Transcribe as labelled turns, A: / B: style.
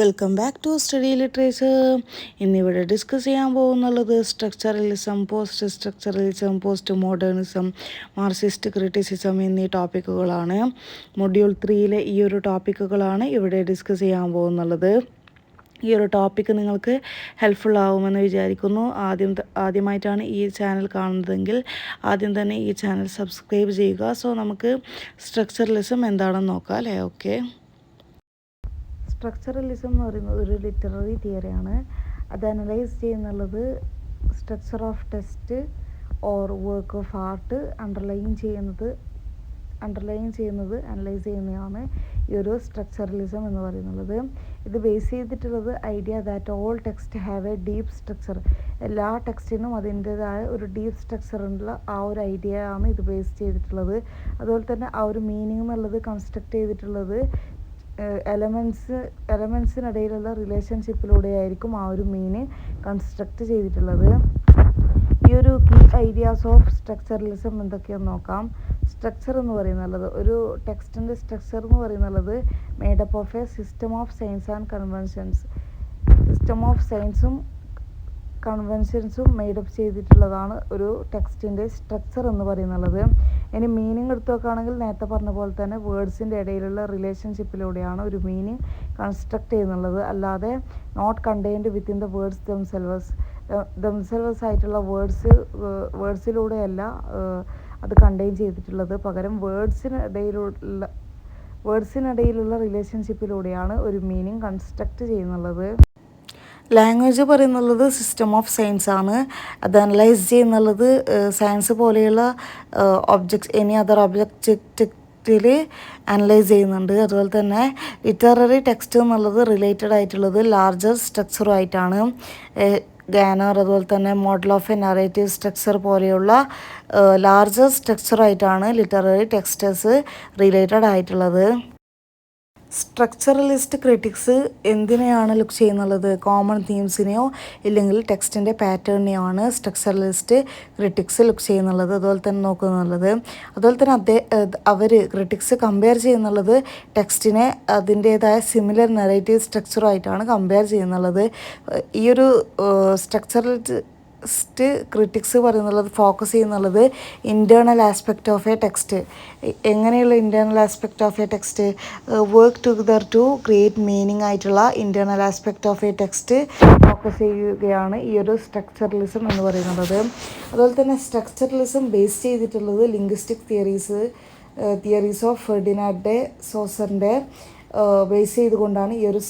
A: Welcome back to study literature. ഇന്നിവിടെ discuss ചെയ്യാൻ പോകുന്നുള്ളത് structuralism, post structuralism, post modernism, Marxist criticism എന്നീ ടോപ്പിക്കുകളാണ്. മൊഡ്യൂൾ 3 ഈ ഒരു ടോപ്പിക്കുകളാണ് ഇവിടെ ഡിസ്കസ് ചെയ്യാൻ പോകുന്നുള്ളത്. ഈ ഒരു ടോപ്പിക്ക് നിങ്ങൾക്ക് ഹെൽപ്ഫുൾ ആവുമെന്ന് വിചാരിക്കുന്നു. ആദ്യമായിട്ടാണ് ഈ ചാനൽ കാണുന്നതെങ്കിൽ ആദ്യം തന്നെ ഈ ചാനൽ സബ്സ്ക്രൈബ് ചെയ്യുക. സോ നമുക്ക് സ്ട്രക്ചറലിസം എന്താണെന്ന് നോക്കാം അല്ലേ. ഓക്കെ, സ്ട്രക്ചറലിസം എന്ന് പറയുന്നത് ഒരു ലിറ്റററി തിയറിയാണ്. അത് അനലൈസ് ചെയ്യുന്നുള്ളത് structure of text or work of art underline ചെയ്യുന്നത് അനലൈസ് ചെയ്യുന്നതാണ് ഈ ഒരു സ്ട്രക്ചറലിസം എന്ന് പറയുന്നത്. ഇത് ബേസ് ചെയ്തിട്ടുള്ളത് idea that all text have a deep structure. എല്ലാ ടെക്സ്റ്റിനും അതിൻ്റേതായ ഒരു ഡീപ്പ് സ്ട്രക്ചറുള്ള ആ ഒരു ഐഡിയ ആണ് ഇത് ബേസ് ചെയ്തിട്ടുള്ളത്. അതുപോലെ തന്നെ ആ ഒരു മീനിങ് എന്നുള്ളത് കൺസ്ട്രക്ട് ചെയ്തിട്ടുള്ളത് എലമെൻസിനിടയിലുള്ള റിലേഷൻഷിപ്പിലൂടെയായിരിക്കും ആ ഒരു മീനിങ് കൺസ്ട്രക്റ്റ് ചെയ്തിട്ടുള്ളത്. ഈ ഒരു കീ ഐഡിയാസ് ഓഫ് സ്ട്രക്ചറലിസം എന്തൊക്കെയാണെന്ന് നോക്കാം. സ്ട്രക്ചർ എന്ന് പറയുന്നത് ഒരു ടെക്സ്റ്റിൻ്റെ സ്ട്രക്ചർ എന്ന് പറയുന്നത് made up of a system of signs and കൺവെൻഷൻസും മെയ്ഡപ്പ് ചെയ്തിട്ടുള്ളതാണ് ഒരു ടെക്സ്റ്റിൻ്റെ സ്ട്രക്ചർ എന്ന് പറയുന്നത്. ഇനി മീനിങ് എടുത്തു നോക്കുകയാണെങ്കിൽ നേരത്തെ പറഞ്ഞ പോലെ തന്നെ വേർഡ്സിൻ്റെ ഇടയിലുള്ള റിലേഷൻഷിപ്പിലൂടെയാണ് ഒരു മീനിങ് കൺസ്ട്രക്ട് ചെയ്യുന്നുള്ളത്. അല്ലാതെ not contained within the words themselves ആയിട്ടുള്ള വേർഡ്സിലൂടെയല്ല അത് കണ്ടെയ്ൻ ചെയ്തിട്ടുള്ളത്. പകരം വേർഡ്സിനിടയിലുള്ള റിലേഷൻഷിപ്പിലൂടെയാണ് ഒരു മീനിങ് കൺസ്ട്രക്ട് ചെയ്യുന്നുള്ളത്. ലാംഗ്വേജ് പറയുന്നുള്ളത് സിസ്റ്റം ഓഫ് സയൻസ് ആണ്. അത് അനലൈസ് ചെയ്യുന്നുള്ളത് സയൻസ് പോലെയുള്ള എനി അതർ ഒബ്ജക്റ്റിൽ അനലൈസ് ചെയ്യുന്നുണ്ട്. അതുപോലെ തന്നെ ലിറ്റററി ടെക്സ്റ്റ് എന്നുള്ളത് റിലേറ്റഡ് ആയിട്ടുള്ളത് ലാർജർ സ്ട്രക്ചറുമായിട്ടാണ്. ഗാനർ അതുപോലെ തന്നെ model of a narrative structure പോലെയുള്ള ലാർജർ സ്ട്രക്ചറായിട്ടാണ് ലിറ്റററി ടെക്സ്റ്റസ് റിലേറ്റഡ് ആയിട്ടുള്ളത്. സ്ട്രക്ചറലിസ്റ്റ് ക്രിറ്റിക്സ് എന്തിനെയാണ് ലുക്ക് ചെയ്യുന്നുള്ളത്? കോമൺ തീംസിനെയോ ഇല്ലെങ്കിൽ ടെക്സ്റ്റിൻ്റെ പാറ്റേണിനെയോ ആണ് സ്ട്രക്ചറലിസ്റ്റ് ക്രിറ്റിക്സ് ലുക്ക് ചെയ്യുന്നുള്ളത്, അതുപോലെ തന്നെ നോക്കുന്നുള്ളത്. അതുപോലെ തന്നെ അവർ ക്രിറ്റിക്സ് കമ്പയർ ചെയ്യുന്നുള്ളത് ടെക്സ്റ്റിനെ അതിൻ്റേതായ സിമിലർ നറേറ്റീവ് സ്ട്രക്ചറുമായിട്ടാണ് കമ്പയർ ചെയ്യുന്നുള്ളത്. ഈ ഒരു ക്രിറ്റിക്സ് പറയുന്നുള്ളത് ഫോക്കസ് ചെയ്യുന്നുള്ളത് internal aspect of a text. എങ്ങനെയുള്ള internal aspect of a text? Work together to create meaning ആയിട്ടുള്ള internal aspect of a text focus ചെയ്യുകയാണ് ഈ ഒരു സ്ട്രക്ചറലിസം എന്ന് പറയുന്നത്. അതുപോലെ തന്നെ സ്ട്രക്ചറലിസം ബേസ് ചെയ്തിട്ടുള്ളത് linguistic theories of Ferdinand de സോസറിൻ്റെ ബേസ് ചെയ്തുകൊണ്ടാണ് ഈ ഒരു